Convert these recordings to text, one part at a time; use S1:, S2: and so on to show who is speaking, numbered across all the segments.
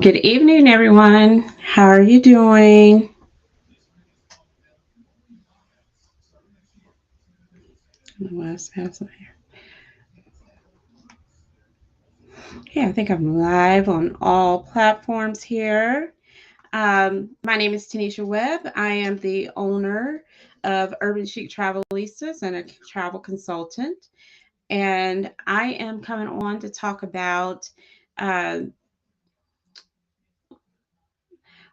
S1: Good evening, everyone. How are you doing? Yeah, I think I'm live on all platforms here. My name is TaNisha Webb. I am the owner of Urban Chic Travelistas and a travel consultant. And I am coming on to talk about uh,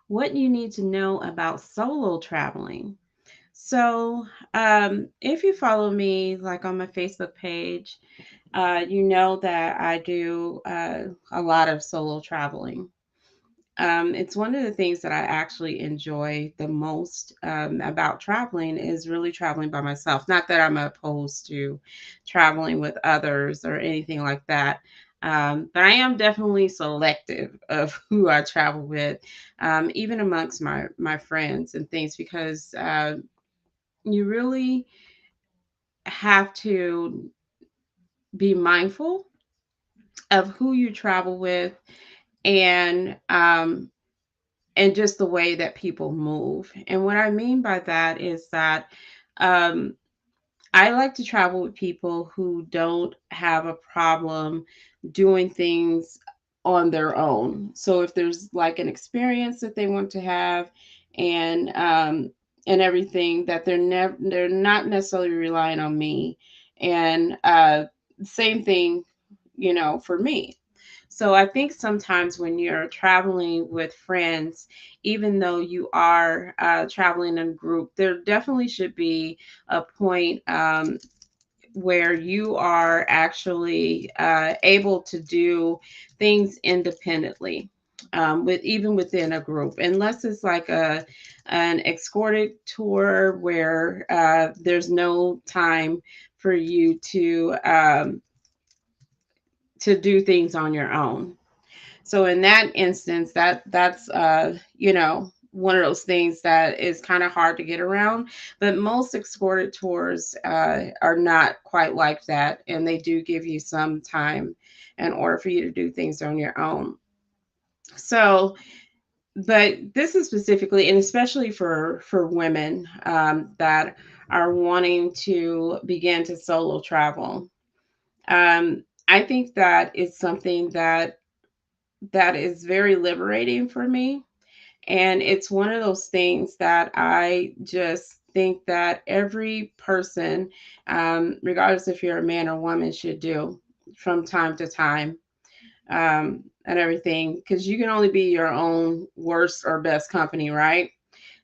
S1: what you need to know about solo traveling. So, if you follow me, like on my Facebook page, you know that I do a lot of solo traveling. It's one of the things that I actually enjoy the most about traveling is really traveling by myself. Not that I'm opposed to traveling with others or anything like that. But I am definitely selective of who I travel with, even amongst my friends and things, because you really have to be mindful of who you travel with and and just the way that people move. And what I mean by that is that um I like to travel with people who don't have a problem doing things on their own. So if there's like an experience that they want to have and everything, that they're not necessarily relying on me. And same thing, for me. So I think sometimes when you're traveling with friends, even though you are traveling in a group, there definitely should be a point where you are actually able to do things independently. With even within a group, unless it's like an escorted tour where there's no time for you to do things on your own. So in that instance, that's one of those things that is kind of hard to get around. But most escorted tours are not quite like that, and they do give you some time in order for you to do things on your own. So, but this is specifically, and especially for women that are wanting to begin to solo travel. I think that is something that is very liberating for me. And it's one of those things that I just think that every person, regardless if you're a man or woman, should do from time to time and everything, because you can only be your own worst or best company, right?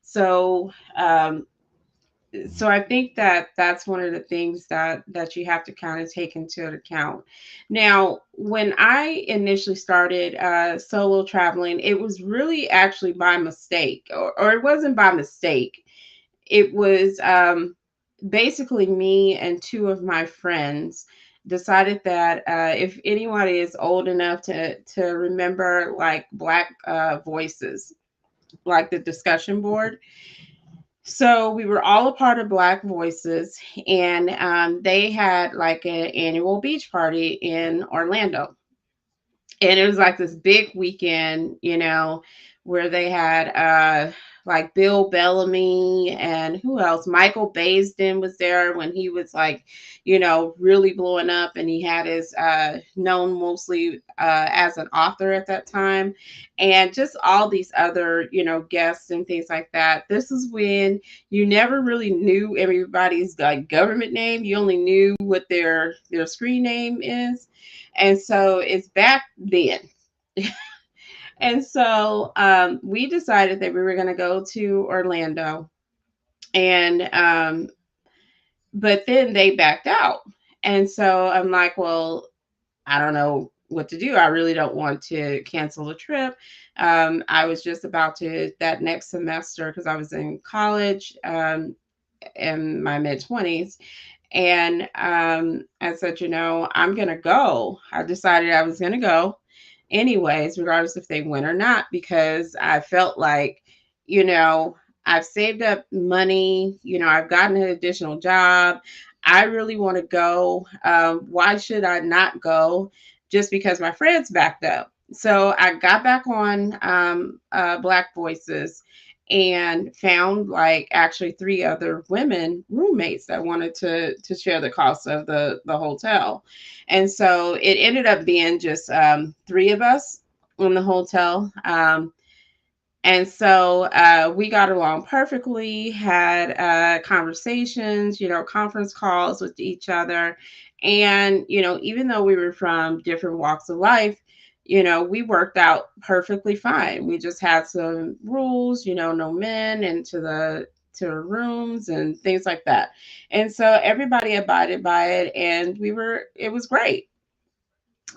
S1: So, so I think that that's one of the things that you have to kind of take into account. Now, when I initially started solo traveling, it was really actually by mistake, or it wasn't by mistake. It was basically me and two of my friends decided that if anyone is old enough to remember like Black Voices, like the discussion board, so we were all a part of Black Voices, and they had like an annual beach party in Orlando. And it was like this big weekend, where they had like Bill Bellamy and who else? Michael Baisden was there when he was like, really blowing up, and he had his known mostly as an author at that time, and just all these other, guests and things like that. This is when you never really knew everybody's like government name. You only knew what their screen name is. And so it's back then. And so we decided that we were going to go to Orlando. And, but then they backed out. And so I'm like, well, I don't know what to do. I really don't want to cancel the trip. I was just about to that next semester because I was in college in my mid 20s. And I said, I'm going to go. I decided I was going to go anyways, regardless if they win or not, because I felt like, you know, I've saved up money, I've gotten an additional job. I really want to go. Why should I not go just because my friends backed up? So I got back on Black Voices and found like actually three other women roommates that wanted to share the cost of the hotel. And so it ended up being just three of us in the hotel. And so we got along perfectly, had conversations, conference calls with each other. And, even though we were from different walks of life, we worked out perfectly fine. We just had some rules, no men into the rooms and things like that. And so everybody abided by it, and it was great.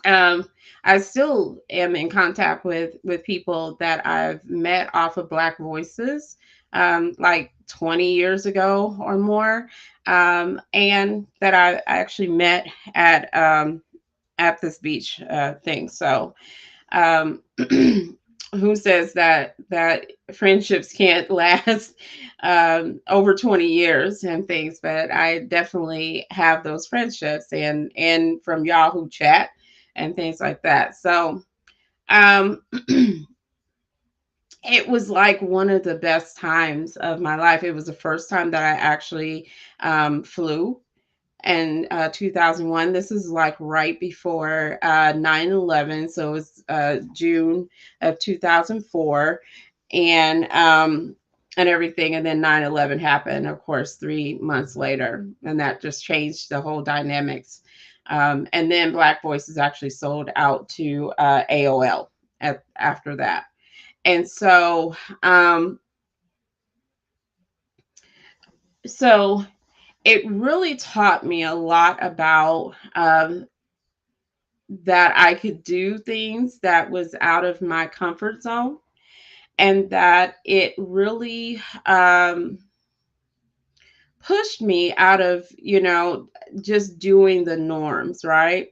S1: um I still am in contact with people that I've met off of Black Voices, like 20 years ago or more, and that I actually met at this beach thing. So um who says that friendships can't last over 20 years and things, but I definitely have those friendships, and from y'all who chat and things like that. So um it was like one of the best times of my life. It was the first time that I actually flew in 2001. This is like right before 9/11. So it was June of 2004. And everything. And then 9/11 happened, of course, 3 months later. And that just changed the whole dynamics. And then Black Voices actually sold out to AOL after that. And um, so it really taught me a lot about that I could do things that was out of my comfort zone, and that it really pushed me out of, just doing the norms, right?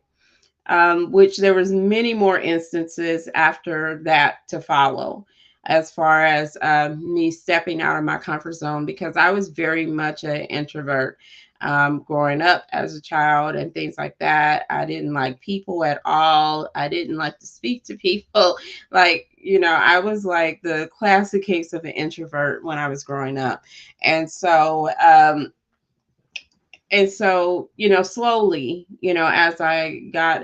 S1: Which there was many more instances after that to follow, as far as me stepping out of my comfort zone, because I was very much an introvert growing up as a child and things like that. I didn't like people at all. I didn't like to speak to people. Like, I was like the classic case of an introvert when I was growing up. And so slowly, as I got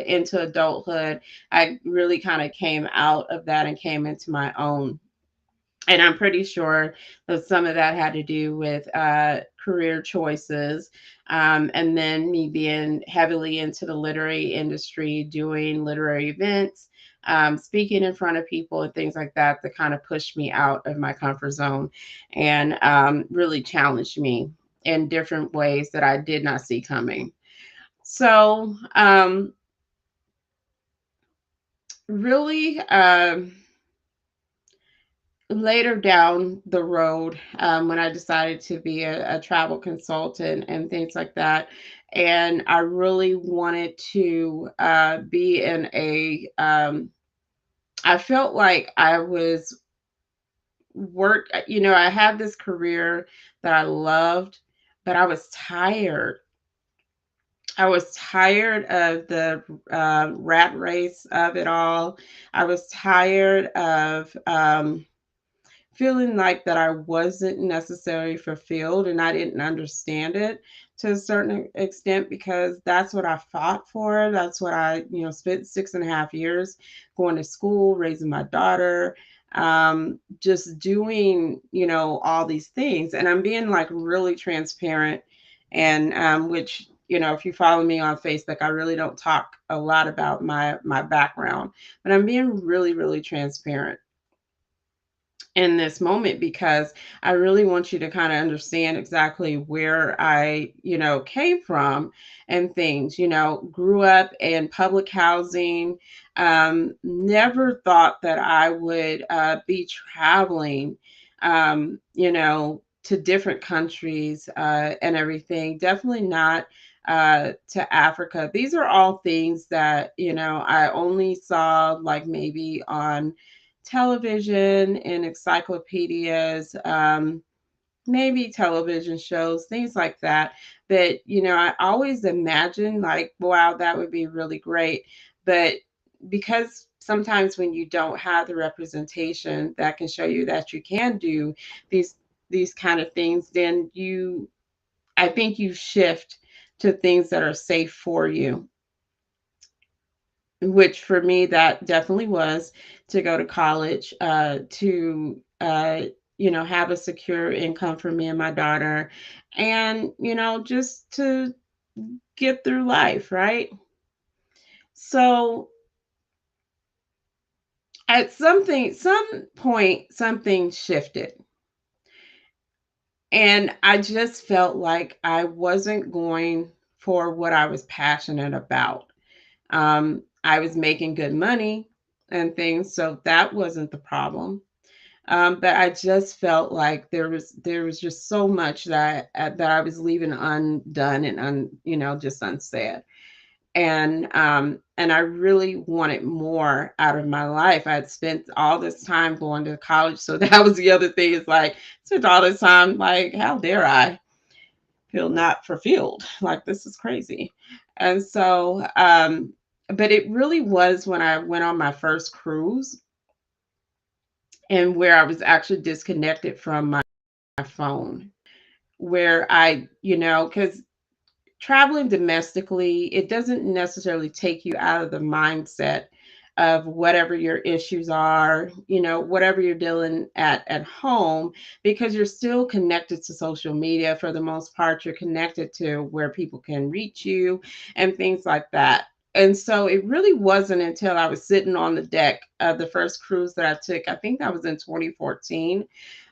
S1: into adulthood, I really kind of came out of that and came into my own. And I'm pretty sure that some of that had to do with career choices, and then me being heavily into the literary industry, doing literary events, speaking in front of people and things like that, that kind of pushed me out of my comfort zone and really challenged me in different ways that I did not see coming. So, really, later down the road, when I decided to be a travel consultant and things like that, and I really wanted to be in I felt like I was I had this career that I loved, but I was tired. I was tired of the rat race of it all. I was tired of feeling like that I wasn't necessarily fulfilled, and I didn't understand it to a certain extent, because that's what I fought for. That's what I, spent 6.5 years going to school, raising my daughter, just doing, all these things. And I'm being like really transparent, and which, if you follow me on Facebook, I really don't talk a lot about my background, but I'm being really, really transparent in this moment, because I really want you to kind of understand exactly where I, came from and things, grew up in public housing, never thought that I would be traveling, to different countries and everything. Definitely not to Africa. These are all things that, I only saw like maybe on television and encyclopedias, maybe television shows, things like that. But, I always imagined like, wow, that would be really great. But because sometimes when you don't have the representation that can show you that you can do these these kind of things, then you I think you shift to things that are safe for you, which for me that definitely was to go to college, to have a secure income for me and my daughter, and just to get through life, right? So at some point something shifted, and I just felt like I wasn't going for what I was passionate about. I was making good money and things, so that wasn't the problem. But I just felt like there was just so much that I was leaving undone and just unsaid. And I really wanted more out of my life. I'd spent all this time going to college, so that was the other thing. Is like spent all this time, like, how dare I feel not fulfilled? Like, this is crazy. And so, but it really was when I went on my first cruise, and where I was actually disconnected from my phone, where because traveling domestically, it doesn't necessarily take you out of the mindset of whatever your issues are, whatever you're dealing at home, because you're still connected to social media. For the most part, you're connected to where people can reach you and things like that. And so it really wasn't until I was sitting on the deck of the first cruise that I took, I think that was in 2014,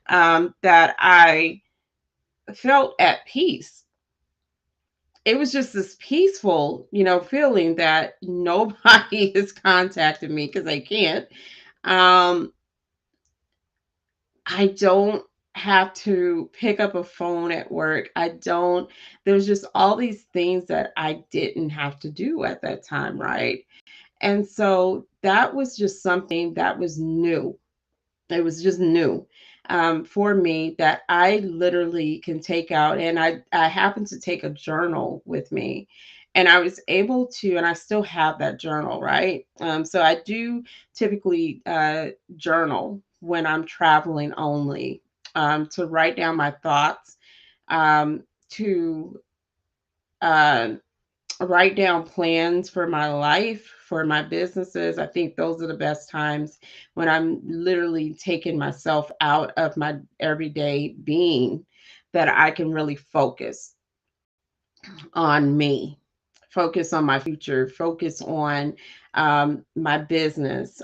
S1: that I felt at peace. It was just this peaceful, feeling that nobody has contacted me because they can't. Um, I don't have to pick up a phone at work. There's just all these things that I didn't have to do at that time, right? And so that was just something that was new. It was just new, for me, that I literally can take out. And I happened to take a journal with me, and I was able to, and I still have that journal, right? So I do typically journal when I'm traveling only, to write down my thoughts, to uh, write down plans for my life, for my businesses. I think those are the best times when I'm literally taking myself out of my everyday being, that I can really focus on me, focus on my future, focus on my business,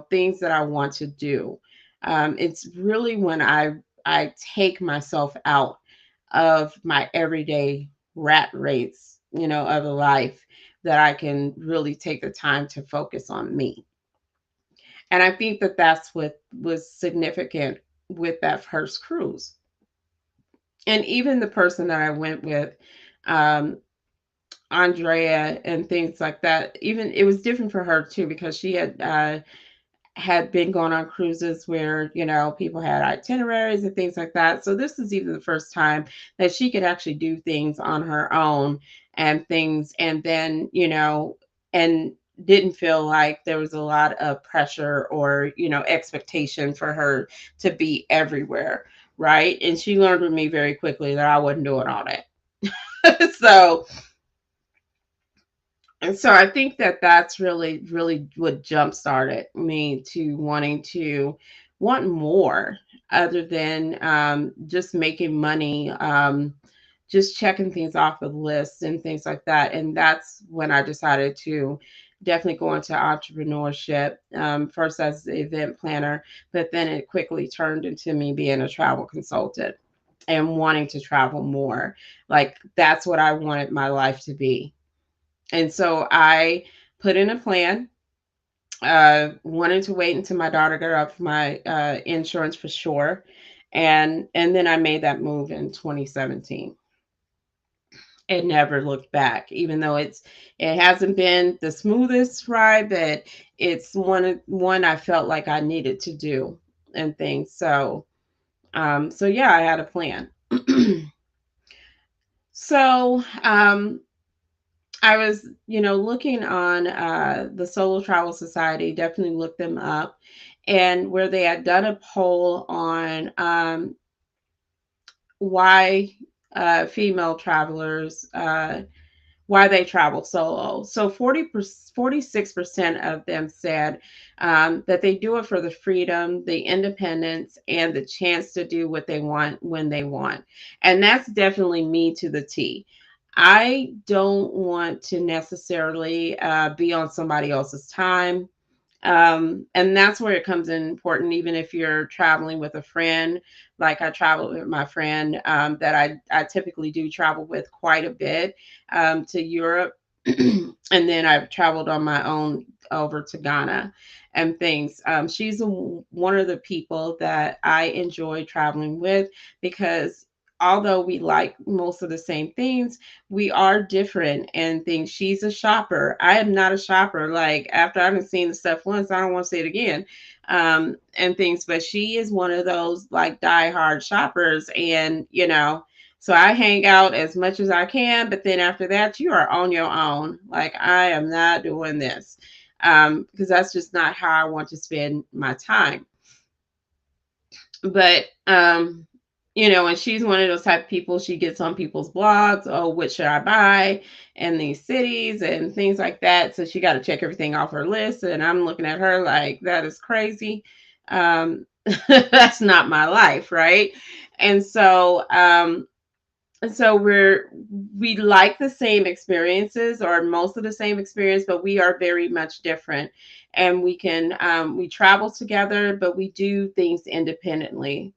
S1: things that I want to do. It's really when I take myself out of my everyday rat race, of the life, that I can really take the time to focus on me. And I think that that's what was significant with that first cruise. And even the person that I went with, um, Andrea, and things like that, even it was different for her too, because she had been going on cruises where, people had itineraries and things like that. So this is even the first time that she could actually do things on her own and things, and then, and didn't feel like there was a lot of pressure or, expectation for her to be everywhere. Right. And she learned with me very quickly that I wasn't doing all that. So I think that that's really, really what jump started me to wanting to want more, other than just making money, just checking things off the list and things like that. And that's when I decided to definitely go into entrepreneurship, first as the event planner, but then it quickly turned into me being a travel consultant and wanting to travel more. Like, that's what I wanted my life to be. And so I put in a plan, wanted to wait until my daughter got off my insurance for sure. And then I made that move in 2017 and never looked back, even though it hasn't been the smoothest ride, but it's one I felt like I needed to do and things. So yeah, I had a plan. So I was, looking on the Solo Travel Society, definitely looked them up, and where they had done a poll on why female travelers why they travel solo. So 46% of them said that they do it for the freedom, the independence, and the chance to do what they want when they want. And that's definitely me to the T. I don't want to necessarily be on somebody else's time. And that's where it comes in important, even if you're traveling with a friend. Like I traveled with my friend that I typically do travel with quite a bit to Europe. And then I've traveled on my own over to Ghana and things. She's one of the people that I enjoy traveling with because although we like most of the same things, we are different in things. She's a shopper. I am not a shopper. Like after I've seen the stuff once, I don't want to see it again. And things, but she is one of those like diehard shoppers. And, so I hang out as much as I can, but then after that, you are on your own. Like I am not doing this. Because that's just not how I want to spend my time. But and she's one of those type of people. She gets on people's blogs. Oh, what should I buy in these cities and things like that. So she got to check everything off her list, and I'm looking at her like that is crazy. That's not my life, right? And so we like the same experiences or most of the same experience, but we are very much different. And we travel together, but we do things independently.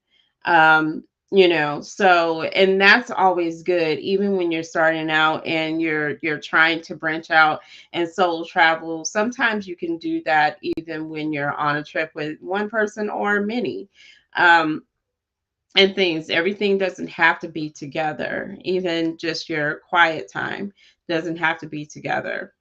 S1: So and that's always good, even when you're starting out and you're trying to branch out and solo travel. Sometimes you can do that even when you're on a trip with one person or many. Um, and things. Everything doesn't have to be together. Even just your quiet time doesn't have to be together.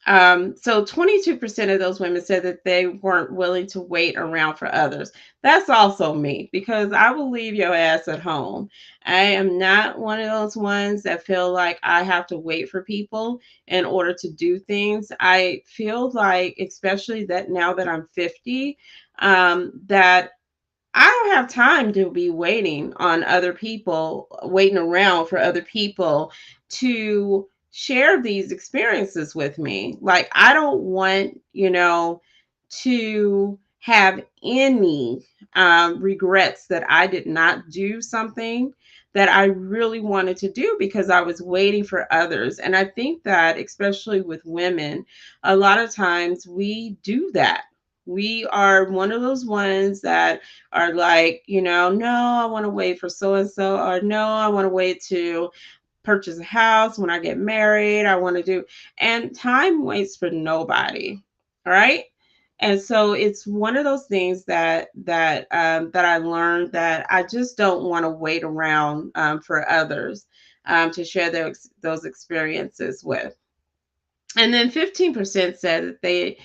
S1: So 22% of those women said that they weren't willing to wait around for others. That's also me because I will leave your ass at home. I am not one of those ones that feel like I have to wait for people in order to do things. I feel like, especially that now that I'm 50, that I don't have time to be waiting on other people, waiting around for other people to share these experiences with me. Like, I don't want, to have any regrets that I did not do something that I really wanted to do because I was waiting for others. And I think that, especially with women, a lot of times we do that. We are one of those ones that are like, no, I want to wait for so and so, or no, I want to wait to purchase a house when I get married. I want to do, and time waits for nobody. All right. And so it's one of those things that I learned that I just don't want to wait around for others to share those experiences with. And then 15% said that they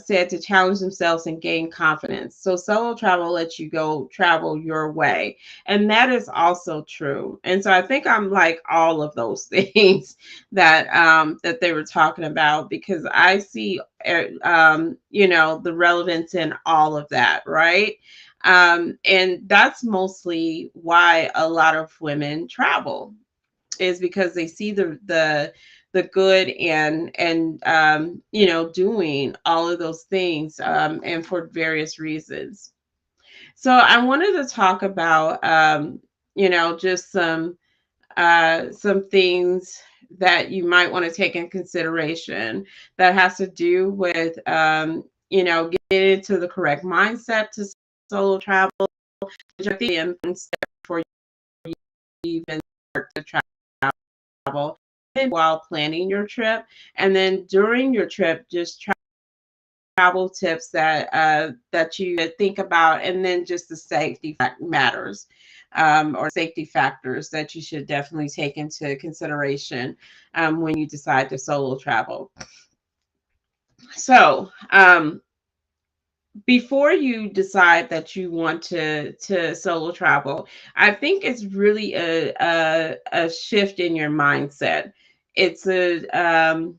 S1: said to challenge themselves and gain confidence. So solo travel lets you go travel your way. And that is also true. And so I think I'm like all of those things that they were talking about because I see the relevance in all of that, right? And that's mostly why a lot of women travel is because they see the good and doing all of those things and for various reasons. So I wanted to talk about just some things that you might want to take in consideration that has to do with getting into the correct mindset to solo travel, which I think is important step before you even start to travel while planning your trip. And then during your trip, just travel tips that you think about, and then just the matters or safety factors that you should definitely take into consideration when you decide to solo travel. So before you decide that you want to solo travel, I think it's really a shift in your mindset. It's a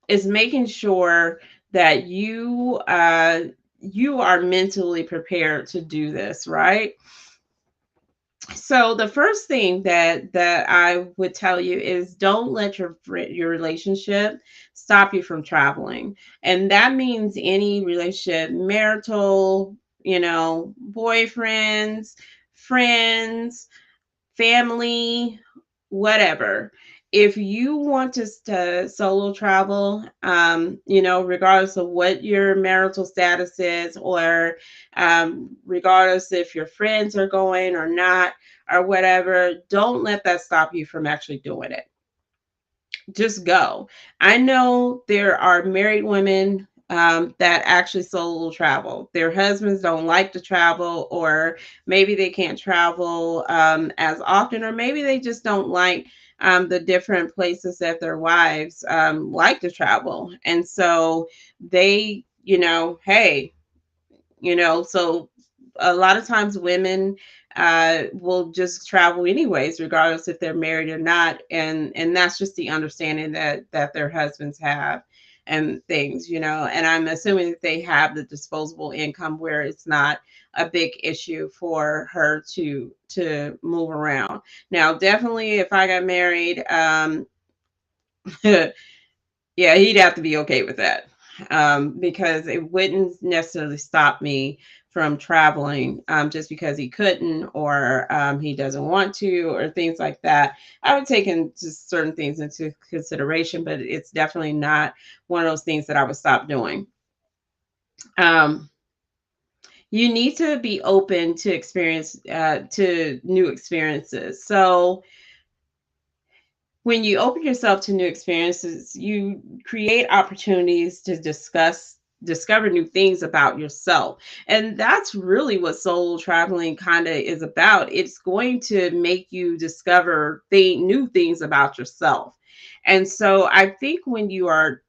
S1: is making sure that you are mentally prepared to do this, right? So the first thing that I would tell you is don't let your relationship stop you from traveling. And that means any relationship, marital, boyfriends, friends, family, whatever. If you want to solo travel, regardless of what your marital status is, or regardless if your friends are going or not, or whatever, don't let that stop you from actually doing it. Just go. I know there are married women that actually solo travel. Their husbands don't like to travel, or maybe they can't travel as often, or maybe they just don't like the different places that their wives like to travel. And so they, hey, so a lot of times women will just travel anyways, regardless if they're married or not, and that's just the understanding that their husbands have and things, and I'm assuming that they have the disposable income where it's not a big issue for her to move around. Now, definitely, if I got married, yeah, he'd have to be okay with that, because it wouldn't necessarily stop me from traveling, just because he couldn't, or he doesn't want to, or things like that. I would take into certain things into consideration, but it's definitely not one of those things that I would stop doing. Um, you need to be open to to new experiences. So when you open yourself to new experiences, you create opportunities to discover new things about yourself. And that's really what solo traveling kind of is about. It's going to make you discover new things about yourself. And so I think when you are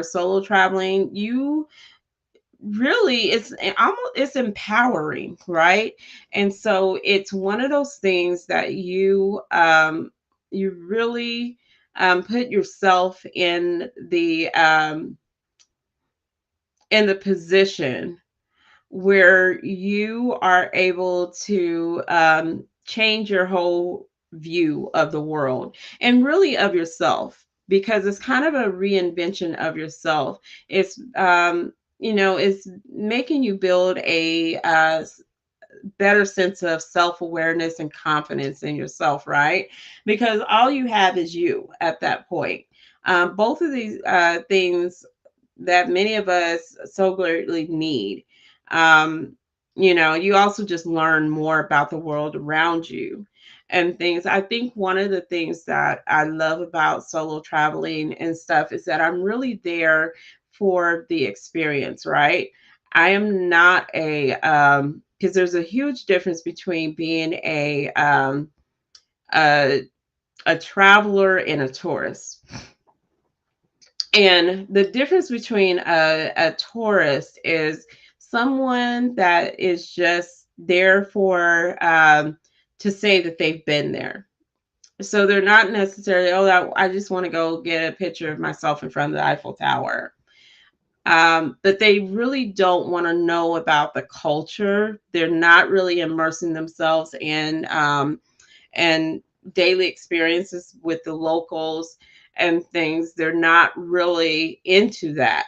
S1: solo traveling, you really almost it's empowering, right? And so it's one of those things that you really put yourself in the position where you are able to change your whole view of the world and really of yourself, because it's kind of a reinvention of yourself. It's making you build a better sense of self-awareness and confidence in yourself, right? Because all you have is you at that point. Both of these things that many of us so greatly need. Um, you also just learn more about the world around you and things. I think one of the things that I love about solo traveling and stuff is that I'm really there for the experience, right? I am not because there's a huge difference between being a, a traveler and a tourist. And the difference between a tourist is someone that is just there for to say that they've been there. So they're not necessarily, oh, I just want to go get a picture of myself in front of the Eiffel Tower. But they really don't want to know about the culture. They're not really immersing themselves in and daily experiences with the locals and things. They're not really into that.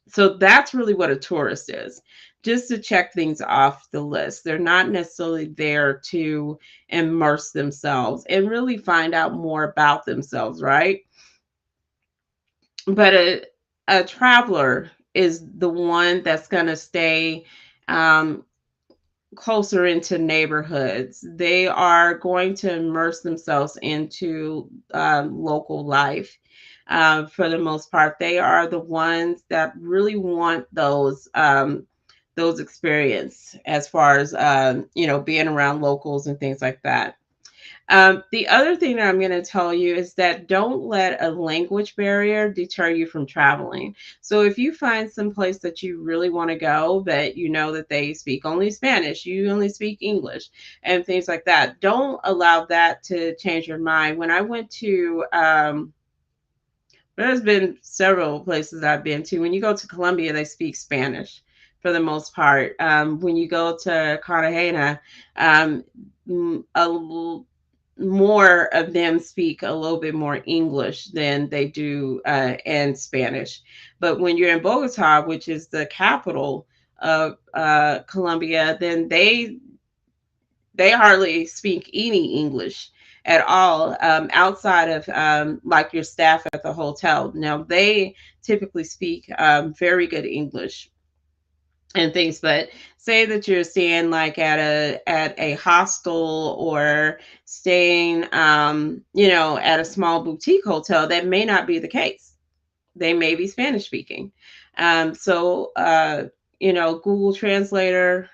S1: So that's really what a tourist is, just to check things off the list. They're not necessarily there to immerse themselves and really find out more about themselves, right? But a traveler is the one that's going to stay um, closer into neighborhoods. They are going to immerse themselves into local life. For the most part, they are the ones that really want those experience as far as being around locals and things like that. The other thing that I'm going to tell you is that don't let a language barrier deter you from traveling. So if you find some place that you really want to go, but you know that they speak only Spanish, you only speak English, and things like that, don't allow that to change your mind. When I went to There's been several places I've been to. When you go to Colombia, they speak Spanish for the most part. When you go to Cartagena, um, more of them speak a little bit more English than they do and Spanish. But when you're in Bogota, which is the capital of Colombia, then they hardly speak any English at all outside of like your staff at the hotel. Now they typically speak very good English and things, but say that you're staying like at a hostel or staying at a small boutique hotel, that may not be the case. They may be Spanish speaking. So Google Translator,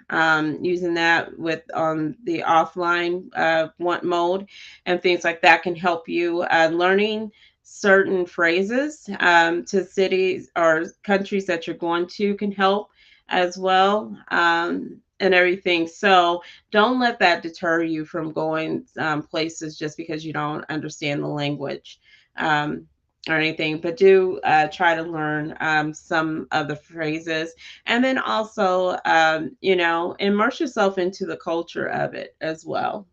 S1: using that with on the offline want mode and things like that can help you. Learning certain phrases to cities or countries that you're going to can help as well. And everything. So don't let that deter you from going places just because you don't understand the language. Or anything, but do try to learn some of the phrases. And then also, immerse yourself into the culture of it as well.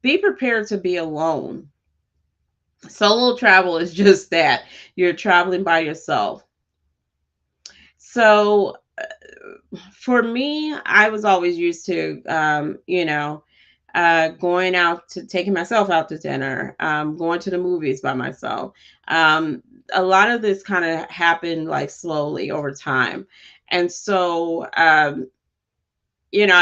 S1: Be prepared to be alone. Solo travel is just that you're traveling by yourself. So for me, I was always used to, going out to taking myself out to dinner, going to the movies by myself. Um, a lot of this kind of happened like slowly over time. And so, I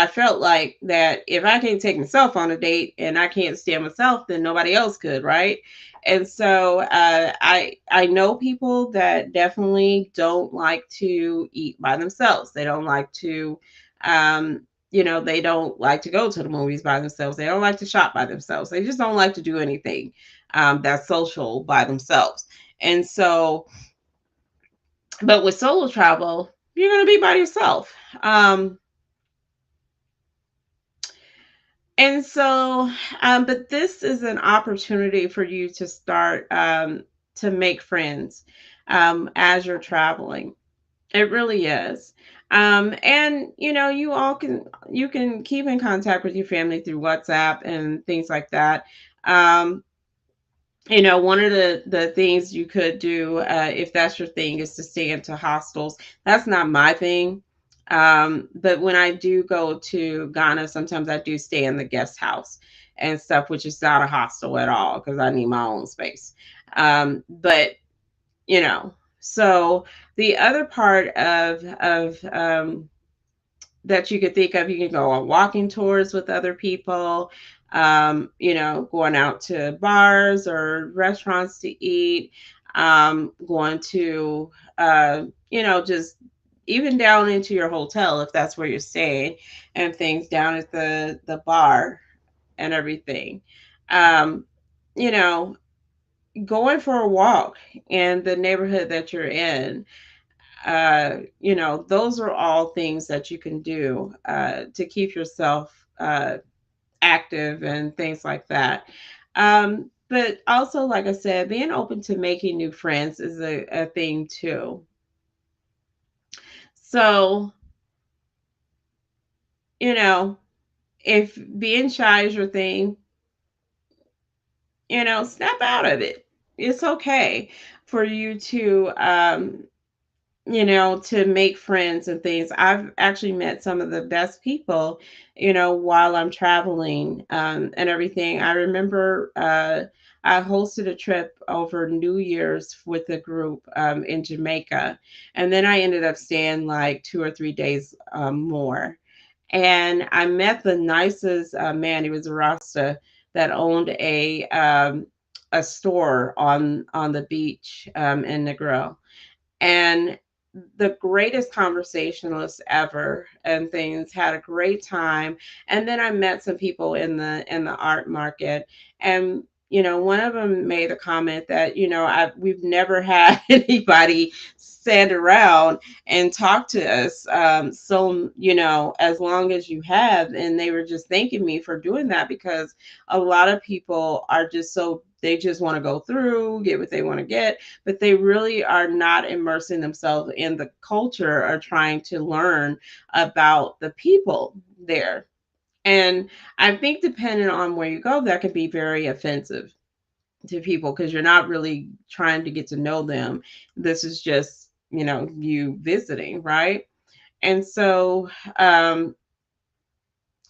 S1: felt like that if I can't take myself on a date and I can't stand myself, then nobody else could, right? And so I know people that definitely don't like to eat by themselves. They don't like to, they don't like to go to the movies by themselves. They don't like to shop by themselves. They just don't like to do anything that's social by themselves. And so, but with solo travel, you're going to be by yourself. And so, but this is an opportunity for you to start to make friends as you're traveling. It really is. And you can keep in contact with your family through WhatsApp and things like that. Um, One of the things you could do if that's your thing is to stay into hostels. That's not my thing. But when I do go to Ghana, sometimes I do stay in the guest house and stuff, which is not a hostel at all because I need my own space. But so the other part of that you could think of. You can go on walking tours with other people, going out to bars or restaurants to eat, going to, just even down into your hotel if that's where you're staying, and things down at the bar and everything. Um, you know, Going for a walk in the neighborhood that you're in, those are all things that you can do to keep yourself active and things like that. But also, like I said, being open to making new friends is a thing too. So, you know, if being shy is your thing, snap out of it. It's okay for you to make friends and things. I've actually met some of the best people, while I'm traveling and everything. I remember I hosted a trip over New Year's with a group in Jamaica. And then I ended up staying like 2 or 3 days more. And I met the nicest man. He was a Rasta that owned a store on the beach in Negril, and the greatest conversationalist ever and things. Had a great time. And then I met some people in the art market, and one of them made a comment that we've never had anybody stand around and talk to us. So, as long as you have. And they were just thanking me for doing that, because a lot of people are just so, they just want to go through, get what they want to get, but they really are not immersing themselves in the culture or trying to learn about the people there. And I think depending on where you go, that can be very offensive to people, because you're not really trying to get to know them. This is just, you visiting, right? And so,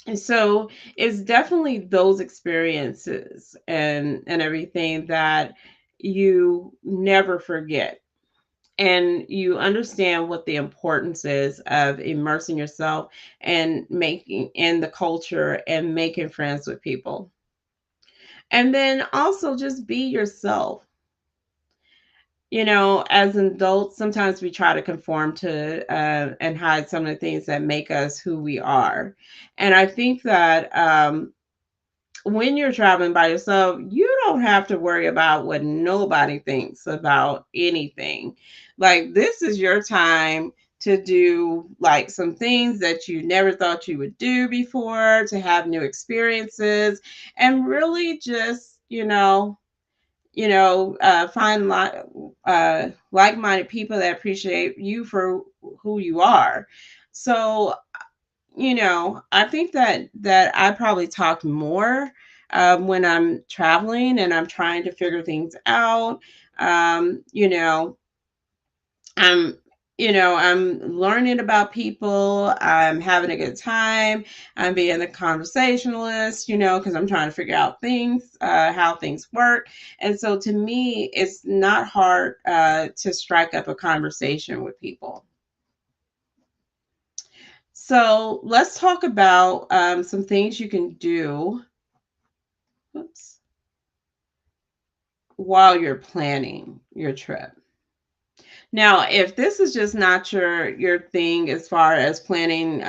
S1: it's definitely those experiences and everything that you never forget. And you understand what the importance is of immersing yourself and making in the culture and making friends with people. And then also just be yourself. As adults, sometimes we try to conform to and hide some of the things that make us who we are. And I think that when you're traveling by yourself, you don't have to worry about what nobody thinks about anything. Like, this is your time to do like some things that you never thought you would do before, to have new experiences, and really just, find like-minded people that appreciate you for who you are. So, I think that I probably talk more when I'm traveling and I'm trying to figure things out. Um, you know, I'm I'm learning about people. I'm having a good time. I'm being a conversationalist, because I'm trying to figure out things, how things work. And so to me, it's not hard to strike up a conversation with people. So let's talk about some things you can do, oops, while you're planning your trip. Now, if this is just not your thing as far as planning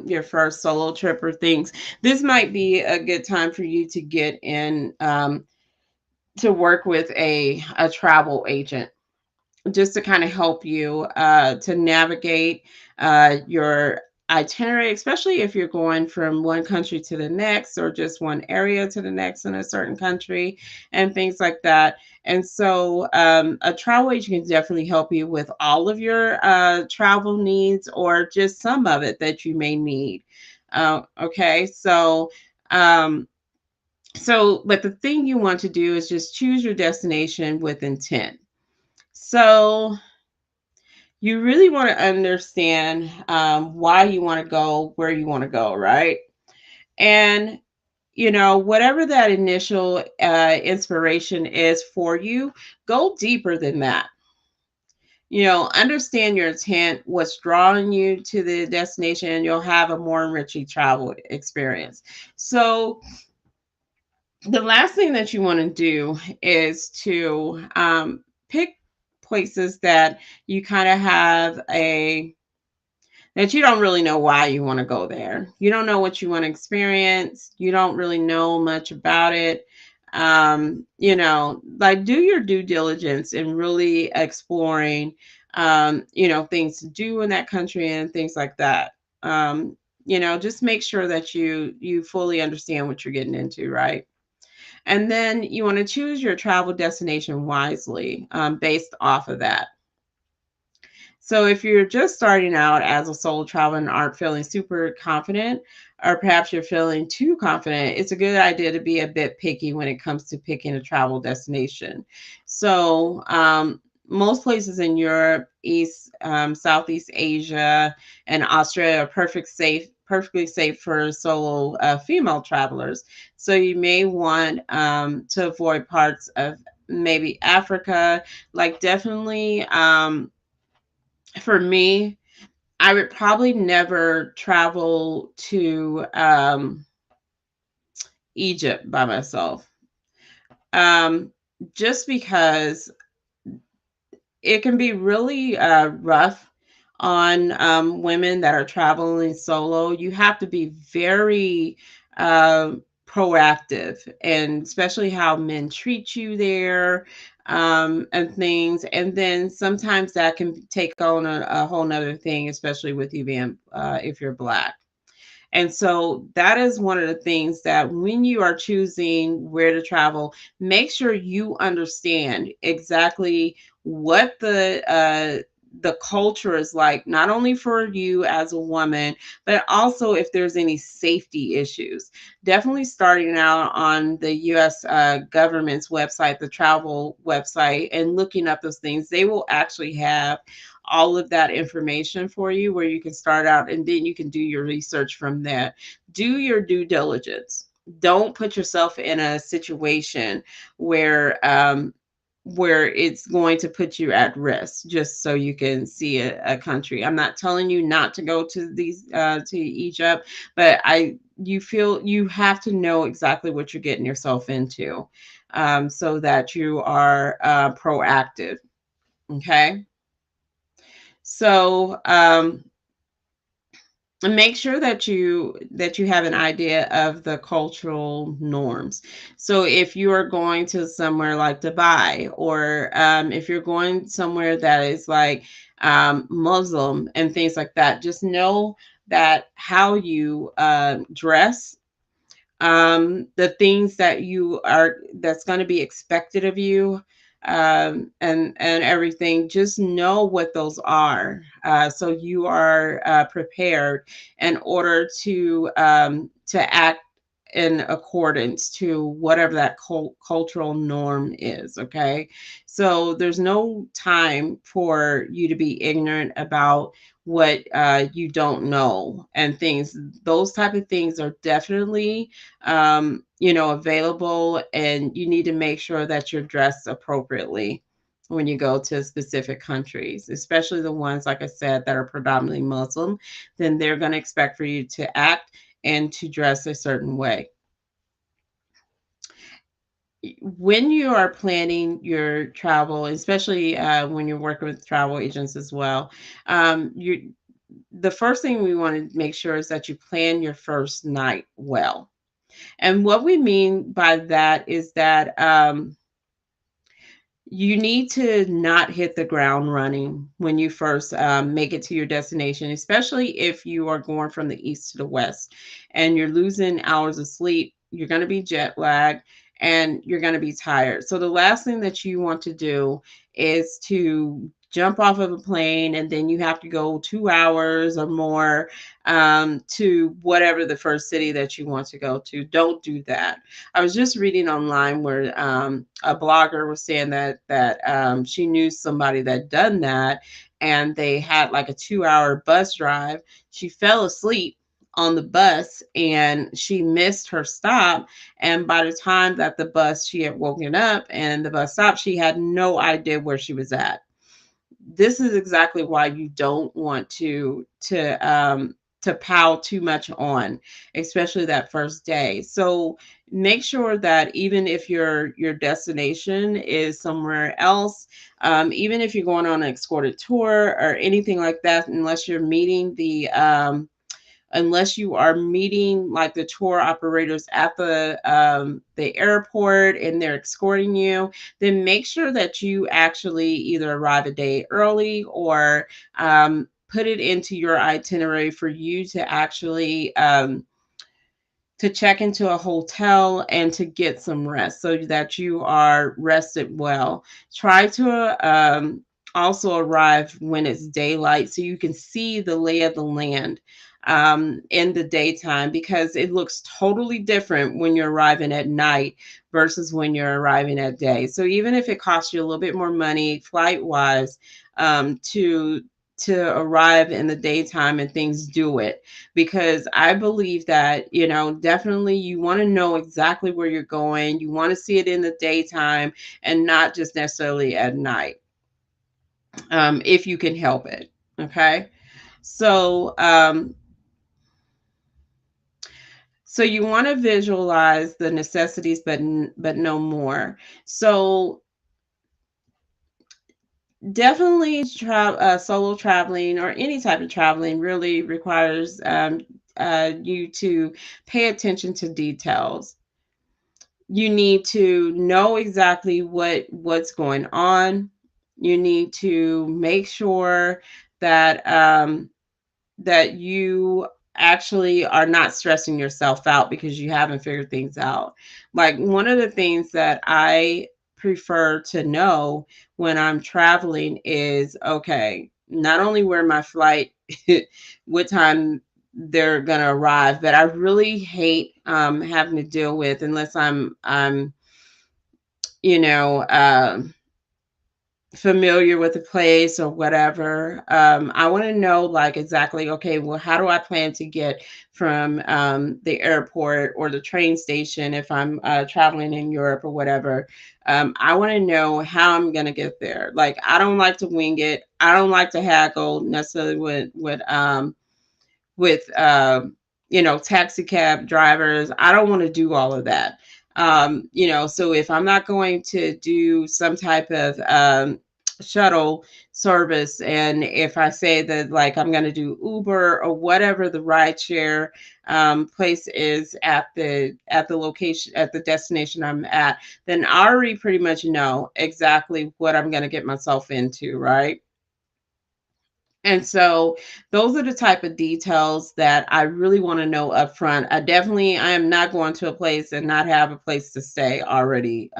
S1: your first solo trip or things, this might be a good time for you to get in to work with a travel agent, just to kind of help you to navigate your itinerary, especially if you're going from one country to the next or just one area to the next in a certain country and things like that. And so a travel agent can definitely help you with all of your travel needs or just some of it that you may need. Okay, um, but the thing you want to do is just choose your destination with intent. So you really want to understand why you want to go where you want to go, right? And whatever that initial inspiration is for you, go deeper than that. Understand your intent, what's drawing you to the destination, and you'll have a more enriching travel experience. So the last thing that you want to do is to pick places that you kind of have a that you don't really know why you want to go there. You don't know what you want to experience. You don't really know much about it. Like, do your due diligence in really exploring, things to do in that country and things like that. Just make sure that you fully understand what you're getting into, right? And then you want to choose your travel destination wisely, based off of that. So if you're just starting out as a solo traveler and aren't feeling super confident, or perhaps you're feeling too confident, it's a good idea to be a bit picky when it comes to picking a travel destination. So most places in Europe, Southeast Asia, and Australia are perfectly safe for solo female travelers. So you may want to avoid parts of maybe Africa, like definitely. For me, I would probably never travel to Egypt by myself. Um, just because it can be really rough on women that are traveling solo. You have to be very uh, proactive, and especially how men treat you there, and things. And then sometimes that can take on a whole nother thing, especially with you being, if you're Black. And so that is one of the things that when you are choosing where to travel, make sure you understand exactly what the culture is like, not only for you as a woman, but also if there's any safety issues. Definitely starting out on the US government's website, the travel website, and looking up those things. They will actually have all of that information for you where you can start out, and then you can do your research from there. Do your due diligence. Don't put yourself in a situation where where it's going to put you at risk just so you can see a country. I'm not telling you not to go to these to Egypt, but I you feel you have to know exactly what you're getting yourself into, so that you are proactive. Okay. So and make sure that you have an idea of the cultural norms. So if you are going to somewhere like Dubai, or if you're going somewhere that is like Muslim and things like that, just know that how you dress, the things that you are that's going to be expected of you, and everything, just know what those are, so you are prepared in order to act in accordance to whatever that cultural norm is. Okay, so there's no time for you to be ignorant about what you don't know and things. Those type of things are definitely available, and you need to make sure that you're dressed appropriately when you go to specific countries, especially the ones, like I said, that are predominantly Muslim. Then they're going to expect for you to act and to dress a certain way. When you are planning your travel, especially when you're working with travel agents as well, you the first thing we want to make sure is that you plan your first night well. And what we mean by that is that you need to not hit the ground running when you first make it to your destination, especially if you are going from the east to the west and you're losing hours of sleep. You're going to be jet lagged and you're going to be tired. So, the last thing that you want to do is to jump off of a plane and then you have to go 2 hours or more to whatever the first city that you want to go to. Don't do that. I was just reading online where a blogger was saying that she knew somebody that done that, and they had like a 2 hour bus drive. She fell asleep on the bus and she missed her stop. And by the time that the bus, she had woken up and the bus stopped, she had no idea where she was at. This is exactly why you don't want to pile too much on, especially that first day. So make sure that even if your destination is somewhere else, even if you're going on an escorted tour or anything like that, unless you are meeting like the tour operators at the airport and they're escorting you, then make sure that you actually either arrive a day early or put it into your itinerary for you to actually to check into a hotel and to get some rest so that you are rested well. Try to also arrive when it's daylight so you can see the lay of the land in the daytime, because it looks totally different when you're arriving at night versus when you're arriving at day. So even if it costs you a little bit more money flight wise, to arrive in the daytime and things, do it, because I believe that, definitely you want to know exactly where you're going. You want to see it in the daytime and not just necessarily at night, if you can help it. Okay. So, so you want to visualize the necessities, but no more. So definitely solo traveling or any type of traveling really requires you to pay attention to details. You need to know exactly what's going on. You need to make sure that that you actually are not stressing yourself out because you haven't figured things out. Like, one of the things that I prefer to know when I'm traveling is, okay, not only where my flight, what time they're gonna arrive, but I really hate having to deal with, unless I'm you know familiar with the place or whatever. I want to know, like, exactly, okay, well, how do I plan to get from the airport or the train station if I'm traveling in Europe or whatever. I want to know how I'm going to get there. Like, I don't like to wing it. I don't like to haggle necessarily with taxi cab drivers. I don't want to do all of that. So if I'm not going to do some type of shuttle service, and if I say that, like, I'm going to do Uber or whatever the ride share place is at the location, at the destination I'm at, then I already pretty much know exactly what I'm going to get myself into, right? And so those are the type of details that I really want to know up front. I am not going to a place and not have a place to stay already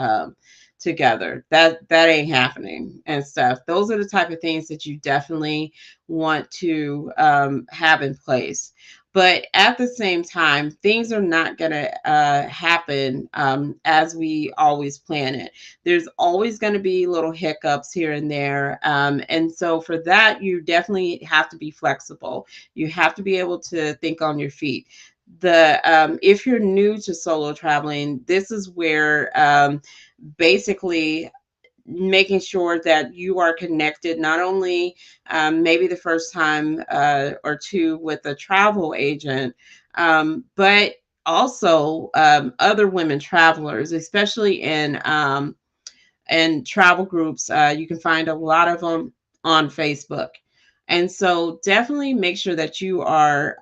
S1: together. That ain't happening and stuff. Those are the type of things that you definitely want to have in place. But at the same time, things are not going to happen as we always plan it. There's always going to be little hiccups here and there. And so for that, you definitely have to be flexible. You have to be able to think on your feet. If you're new to solo traveling, this is where basically making sure that you are connected, not only maybe the first time or two with a travel agent, but also other women travelers, especially in and travel groups. You can find a lot of them on Facebook. And so definitely make sure that you are,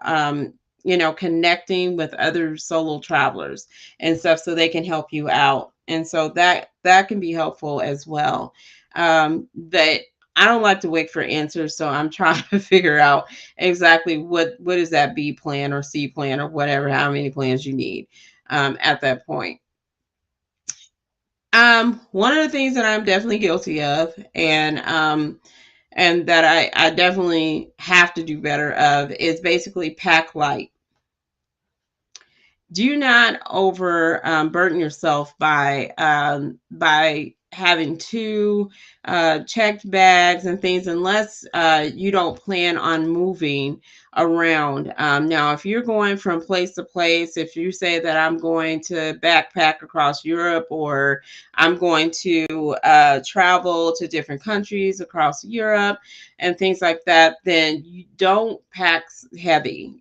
S1: connecting with other solo travelers and stuff so they can help you out. And so that can be helpful as well. But I don't like to wait for answers, so I'm trying to figure out exactly what is that B plan or C plan or whatever, how many plans you need at that point. One of the things that I'm definitely guilty of, and that I definitely have to do better of, is basically pack light. Do not over burden yourself by having two checked bags and things, unless you don't plan on moving around. Now, if you're going from place to place, if you say that I'm going to backpack across Europe, or I'm going to travel to different countries across Europe and things like that, then you don't pack heavy.